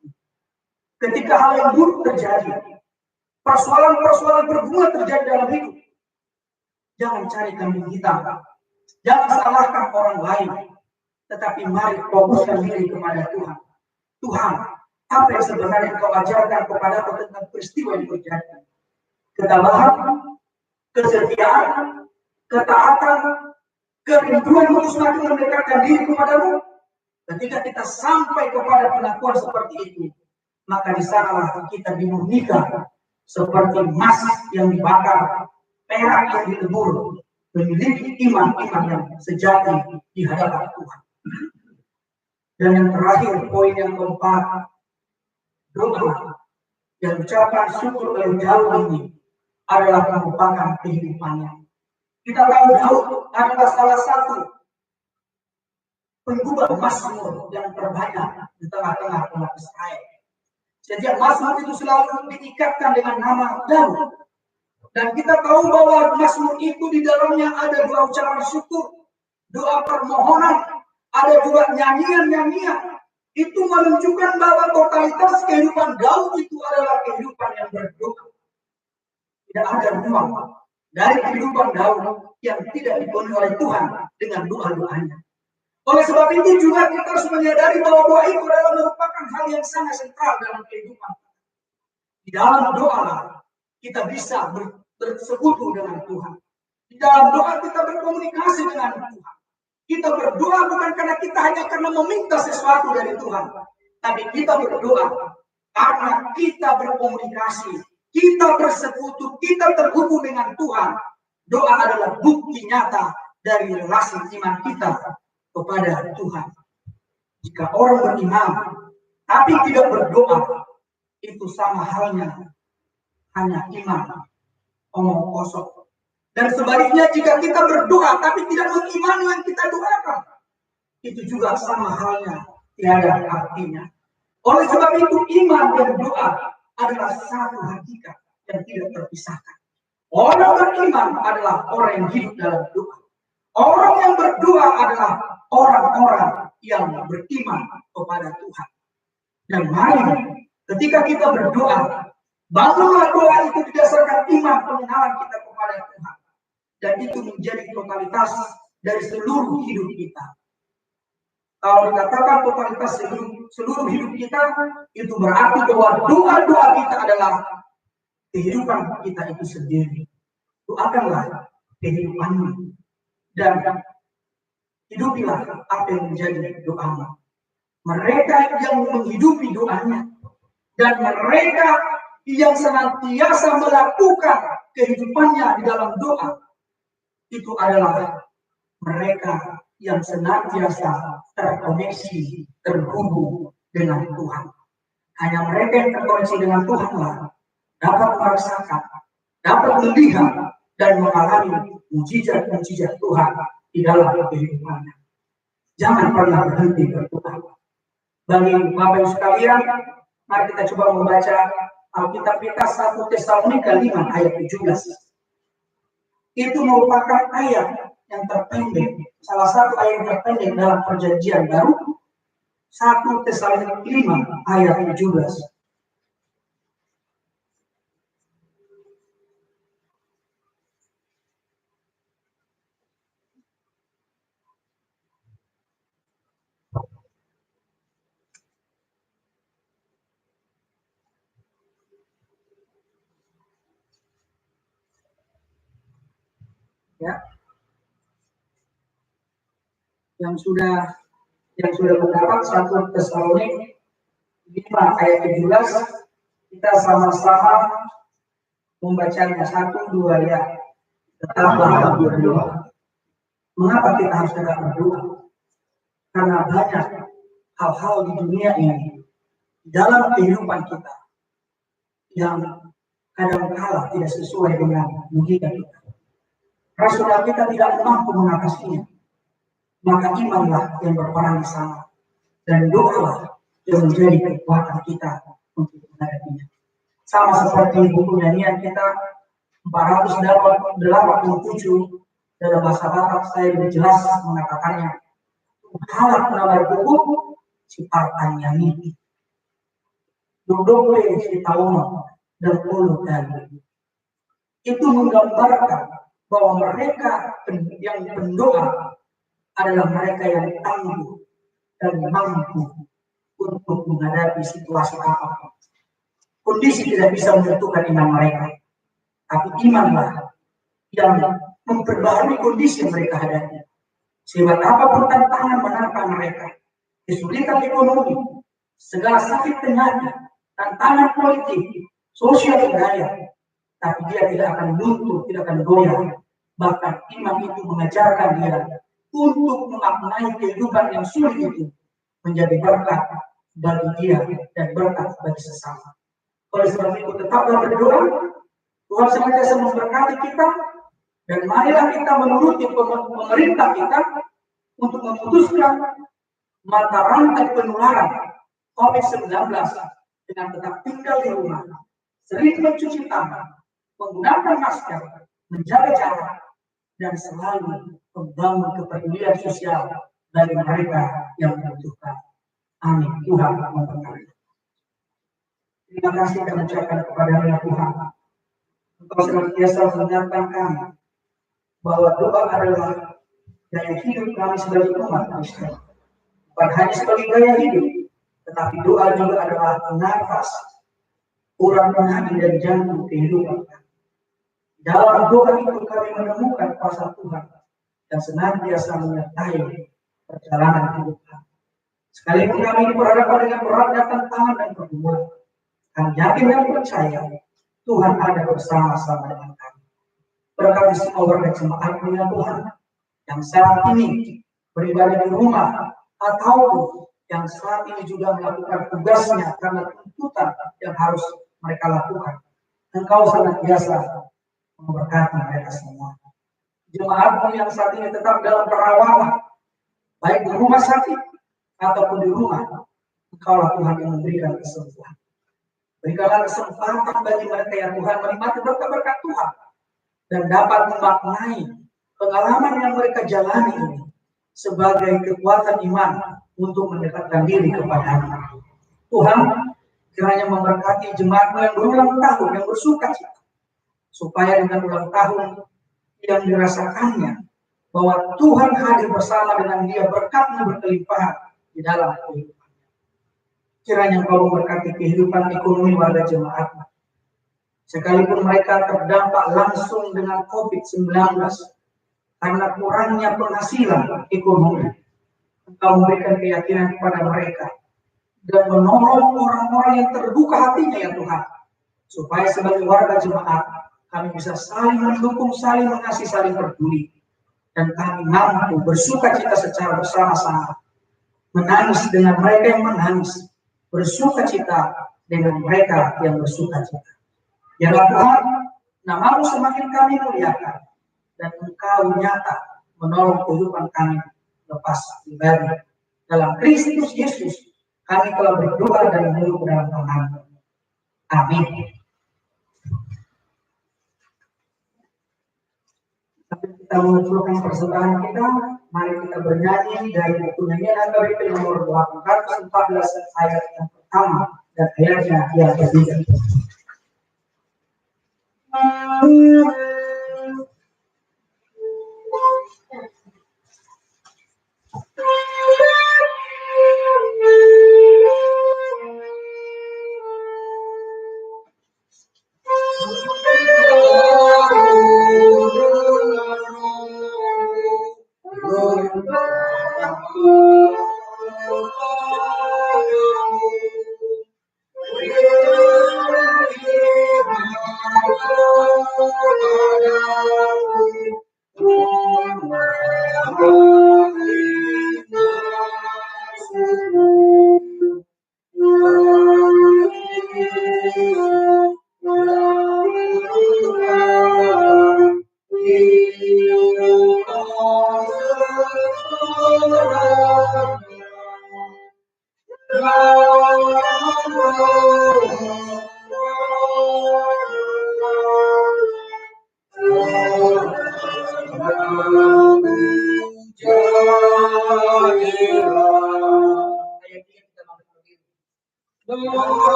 Ketika hal yang buruk terjadi, persoalan-persoalan berbunga terjadi dalam hidup, jangan cari kambing hitam, jangan salahkan orang lain, tetapi mari fokuskan diri kepada Tuhan. Tuhan, apa yang sebenarnya Kau ajarkan kepada aku tentang peristiwa yang terjadi? Ketabahan, kesetiaan, ketaatan, kerinduan untuk semakin mendekatkan diri kepadamu. Ketika kita sampai kepada pengakuan seperti itu, maka di sanalah kita dimurnikan seperti emas yang dibakar, perak yang dilebur, memiliki iman-iman yang sejati di hadapan Tuhan. Dan yang terakhir, poin yang keempat, doa dan ucapan syukur oleh Daud ini adalah merupakan kehidupannya. Kita tahu Daud adalah salah satu penggubah mazmur yang terbanyak di tengah-tengah umat Israel. Setiap mazmur itu selalu diikatkan dengan nama Daud. Dan kita tahu bahwa mazmur itu di dalamnya ada doa ucapan syukur, doa permohonan, ada juga nyanyian-nyanyian. Itu menunjukkan bahwa totalitas kehidupan Daud itu adalah kehidupan yang berdoa. Tidak ada ruang dari kehidupan Daud yang tidak dipenuhi oleh Tuhan dengan doa-doanya. Oleh sebab itu juga kita harus menyadari bahwa doa itu adalah merupakan hal yang sangat sentral dalam kehidupan. Di dalam doa kita bisa bersekutu dengan Tuhan. Di dalam doa kita berkomunikasi dengan Tuhan. Kita berdoa bukan karena kita hanya karena meminta sesuatu dari Tuhan, tapi kita berdoa karena kita berkomunikasi, kita bersekutu, kita terhubung dengan Tuhan. Doa adalah bukti nyata dari relasi iman kita kepada Tuhan. Jika orang beriman tapi tidak berdoa, itu sama halnya hanya iman omong kosong. Dan sebaliknya, jika kita berdoa tapi tidak mengimani yang kita doakan, itu juga sama halnya tiada artinya. Oleh sebab itu, iman dan doa adalah satu hakikat yang tidak terpisahkan. Orang beriman adalah orang yang hidup dalam doa. Orang yang berdoa adalah orang-orang yang beriman kepada Tuhan. Dan mari, ketika kita berdoa, bangunlah doa itu didasarkan iman pengenalan kita kepada Tuhan. Dan itu menjadi totalitas dari seluruh hidup kita. Kalau dikatakan totalitas seluruh hidup kita, itu berarti bahwa doa-doa kita adalah kehidupan kita itu sendiri. Doakanlah kehidupanmu. Dan hidupilah apa yang menjadi doamu. Mereka yang menghidupi doanya dan mereka yang senantiasa melakukan kehidupannya di dalam doa, itu adalah mereka yang senantiasa terkoneksi, terhubung dengan Tuhan. Hanya mereka yang terkoneksi dengan Tuhanlah dapat merasakan, dapat melihat dan mengalami mujizat-mujizat Tuhan di dalam kehidupannya. Jangan pernah berhenti berdoa. Bagi Bapak Ibu sekalian, mari kita coba membaca Alkitab kita 1 Tesalonika 5 ayat 17. Itu merupakan ayat yang terpendek, salah satu ayat yang terpendek dalam Perjanjian Baru. 1 Tesalonika 5 ayat 17. Ya, yang sudah mendapat 1 Tesalonika 5 ayat 17, kita sama-sama membacanya 1-2 ya. Tetaplah berdoa. Mengapa kita harus tetap berdoa? Karena banyak hal-hal di dunia ini, dalam kehidupan kita, yang kadang-kala tidak sesuai dengan logika kita. Rasulullah kita tidak mampu mengatasinya. Maka imanlah yang berperan di sana. Dan doalah yang menjadi kekuatan kita untuk menghadapinya. Sama seperti buku nyanyian kita 487 dalam bahasa Batak, saya lebih jelas mengatakannya. Halak nalar buku si partai nyanyi. Duduk si tahunan dan ulu dan itu menggambarkan bahwa mereka yang berdoa adalah mereka yang tangguh dan mampu untuk menghadapi situasi apapun. Kondisi tidak bisa menentukan iman mereka, tapi imanlah yang memperbaharui kondisi yang mereka hadapi. Sehingga apapun tantangan menimpa mereka, kesulitan ekonomi, segala sakit penyakit, tantangan politik, sosial budaya, tapi dia tidak akan luntur, tidak akan goyah. Bahkan iman itu mengajarkan dia untuk memaknai kehidupan yang sulit itu menjadi berkat bagi dia dan berkat bagi sesama. Oleh sebab itu tetaplah berdoa. Tuhan senantiasa memberkati kita dan marilah kita menuruti pemerintah kita untuk memutuskan mata rantai penularan COVID-19 dengan tetap tinggal di rumah, sering mencuci tangan, menggunakan masker, menjaga jarak, dan selalu membangun kepedulian sosial bagi mereka yang membutuhkan. Amin. Tuhan memberkati. Terima kasih kami ucapkan kepada Tuhan. Engkau senantiasa mengingatkan kami bahwa doa adalah gaya hidup kami sebagai umat Kristen. Bukan hanya sebagai gaya hidup, tetapi doa juga adalah nafas, urang hati dan jantung kehidupan kami. Dalam doa itu kami menemukan kuasa Tuhan yang senantiasa menyertai perjalanan hidup kami. Sekalipun kami berhadapan dengan beratnya tantangan dan pergumulan, kami yakin dan percaya Tuhan ada bersama-sama dengan kami. Berkati semua warga jemaat punya Tuhan yang saat ini beribadah di rumah atau yang saat ini juga melakukan tugasnya karena tuntutan yang harus mereka lakukan. Engkau sangat biasa memberkati mereka semua. Jemaatmu yang saat ini tetap dalam perawatan, baik di rumah sakit ataupun di rumah, Engkaulah Tuhan yang memberikan kesembuhan. Berikanlah kesempatan bagi mereka yang Tuhan menikmati berkat-berkat Tuhan dan dapat memaknai pengalaman yang mereka jalani ini sebagai kekuatan iman untuk mendekatkan diri kepada-Nya. Tuhan kiranya memberkati jemaatmu yang berulang tahun, yang bersuka-cita, supaya dengan ulang tahun yang dirasakannya bahwa Tuhan hadir bersama dengan dia, berkat-Nya berkelimpahan di dalam kehidupan. Kiranya Engkau memberkati kehidupan ekonomi warga jemaat. Sekalipun mereka terdampak langsung dengan COVID-19 karena kurangnya penghasilan ekonomi, Engkau memberikan keyakinan kepada mereka dan menolong orang-orang yang terbuka hatinya ya Tuhan, supaya sebagai warga jemaat kami bisa saling mendukung, saling mengasihi, saling peduli, dan kami mampu bersukacita secara bersama-sama, menangis dengan mereka yang menangis, bersukacita dengan mereka yang bersukacita. Ya Tuhan, nama-Mu semakin kami muliakan, dan Engkau nyata menolong kehidupan kami lepas pribadi. Dalam Kristus Yesus, kami telah berdoa dan hidup dalam Tuhan. Amin. Kita mengumpulkan persembahan kita, mari kita bernyanyi dari buku nyanyian AKBP nomor 814 ayat yang pertama dan ayatnya yang ketiga.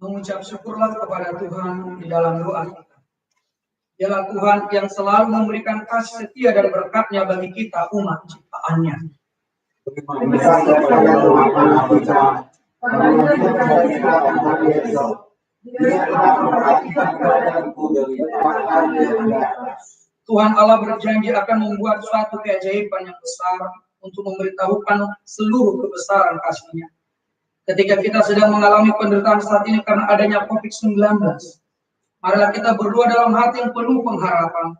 Mengucap syukurlah kepada Tuhan di dalam doa kita. Dialah Tuhan yang selalu memberikan kasih setia dan berkat-Nya bagi kita umat ciptaan-Nya. Tuhan Allah berjanji akan membuat suatu keajaiban yang besar untuk memberitahukan seluruh kebesaran kasih-Nya. Ketika kita sedang mengalami penderitaan saat ini karena adanya COVID-19, marilah kita berdoa dalam hati yang penuh pengharapan.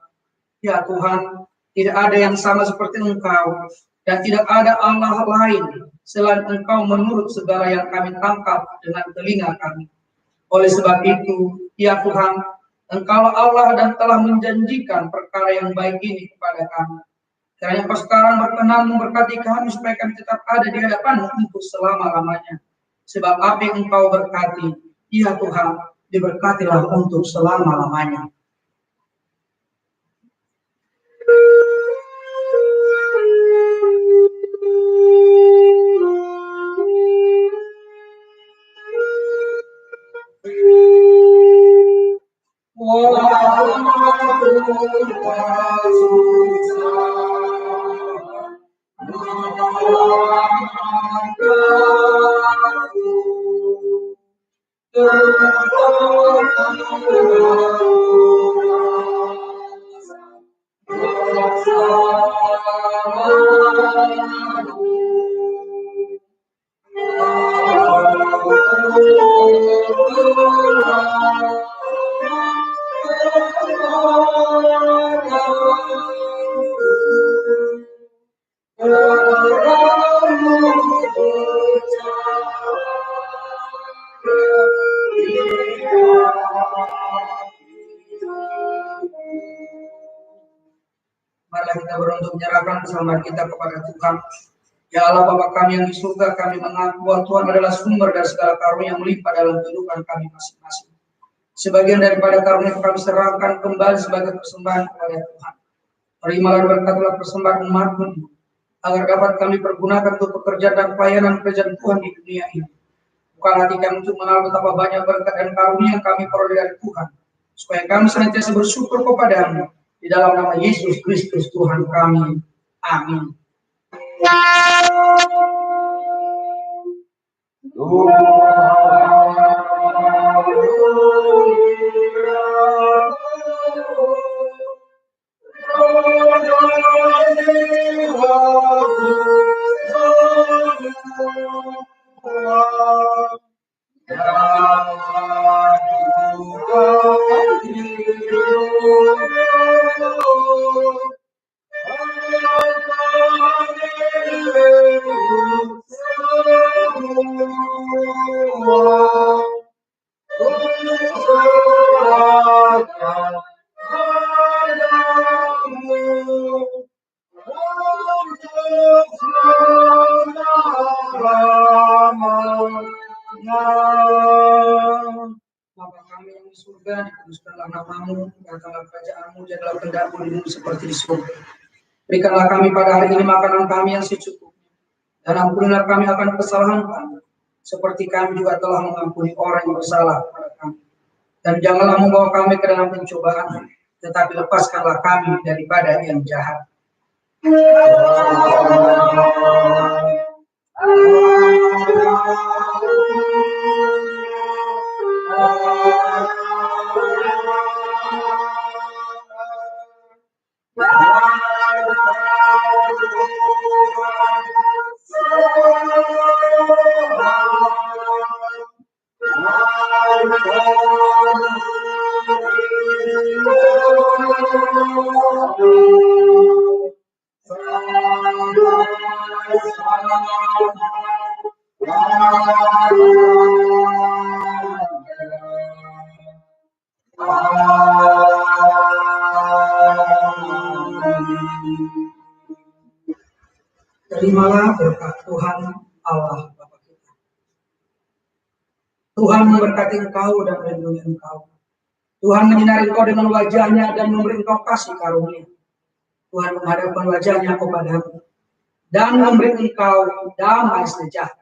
Ya Tuhan, tidak ada yang sama seperti Engkau, dan tidak ada Allah lain selain Engkau menurut segala yang kami tangkap dengan telinga kami. Oleh sebab itu, ya Tuhan, Engkau Allah dan telah menjanjikan perkara yang baik ini kepada kami. Karena Engkau sekarang berkenan memberkati kami supaya kami tetap ada di hadapan untuk selama-lamanya. Sebab apa yang Engkau berkati, ya Tuhan, diberkatilah untuk selama-lamanya. Marilah kita berunduk menyerahkan keselamatan kita kepada Tuhan. Ya Allah Bapa kami yang di surga, kami mengaku bahwa Tuhan adalah sumber dari segala karunia yang melimpah dalam kehidupan kami masing-masing. Sebagian daripada karunia kami serahkan kembali sebagai persembahan kepada Tuhan. Terimalah dan berkatilah persembahan umat-Mu, agar dapat kami pergunakan untuk pekerjaan dan pelayanan kerajaan Tuhan di dunia ini. Bukan hati kami untuk mengenal betapa banyak berkat dan karunia yang kami peroleh dari Tuhan, supaya kami senantiasa bersyukur kepada-Mu. Di dalam nama Yesus Kristus Tuhan kami. Amin. Datanglah kerajaan-Mu, jadilah kehendak-Mu di bumi seperti di surga. Berikanlah kami pada hari ini makanan kami yang secukupnya, dan ampunilah kami akan kesalahan kami, seperti kami juga telah mengampuni orang yang bersalah kepada kami. Dan janganlah membawa kami ke dalam pencobaan, tetapi lepaskanlah kami daripada yang jahat. Terimalah berkat Tuhan Allah Bapa kita. Tuhan memberkati engkau dan melindungi engkau. Tuhan menyinari engkau dengan wajah-Nya dan memberi engkau kasih karunia. Tuhan menghadapkan wajah-Nya kepadamu dan memberi engkau damai sejahtera.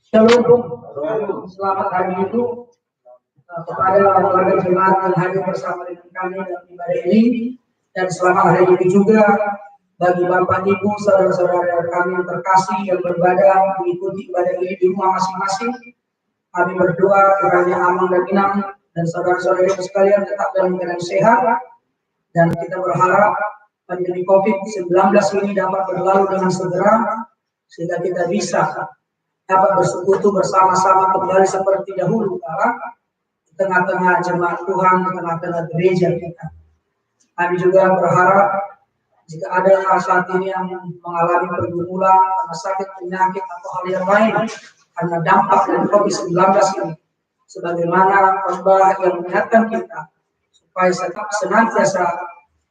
Shalom. Selamat hari Minggu. kepada warga jemaat yang hadir bersama dengan kami dalam ibadah ini, dan selama hari ini juga bagi Bapak Ibu saudara-saudara kami yang terkasih yang beribadah mengikuti ibadah ini di rumah masing-masing. Kami berdoa kiranya aman dan tenang dan saudara-saudara sekalian tetap dalam keadaan sehat, dan kita berharap pandemi COVID-19 ini dapat berlalu dengan segera sehingga kita bisa dapat bersekutu bersama-sama kembali seperti dahulu kala di tengah-tengah jemaat Tuhan, di tengah-tengah gereja kita. Kami juga berharap jika ada saat ini yang mengalami pergumulan karena sakit, penyakit atau hal yang lain karena dampak dari COVID-19 ini, sebagaimana khotbah yang mengingatkan kita supaya tetap senantiasa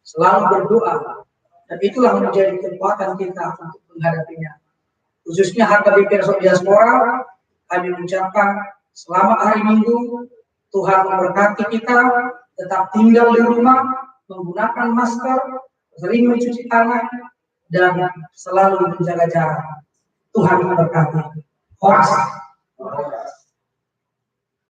selalu berdoa, dan itulah menjadi kekuatan kita untuk menghadapinya. Khususnya HKBP Diaspora, kami mengucapkan selamat hari Minggu, Tuhan memberkati kita, tetap tinggal di rumah, menggunakan masker, sering mencuci tangan, dan selalu menjaga jarak. Tuhan memberkati. Horas.